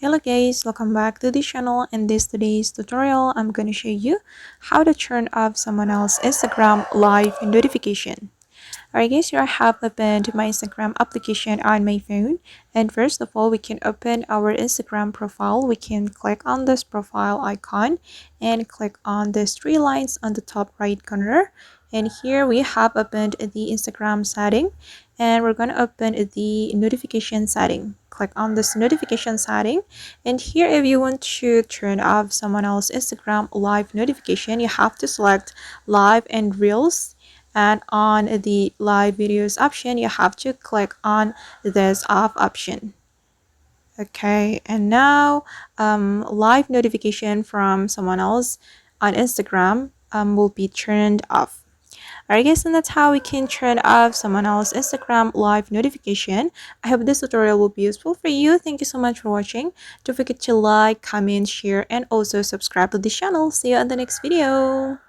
Hello guys, welcome back to the channel. In today's tutorial, I'm going to show you how to turn off someone else's Instagram live notification. Alright guys, here I have opened my Instagram application on my phone, and first of all we can open our Instagram profile. We can click on this profile icon and click on these three lines on the top right corner, and here we have opened the Instagram setting, and we're going to open the notification setting. Click on this notification setting, and here if you want to turn off someone else's Instagram live notification, you have to select live and reels, and on the live videos option you have to click on this off option. Okay, and now live notification from someone else on Instagram will be turned off. Alright guys, and that's how we can turn off someone else's Instagram live notification. I hope this tutorial will be useful for you. Thank you so much for watching. Don't forget to like, comment, share, and also subscribe to the channel. See you on the next video.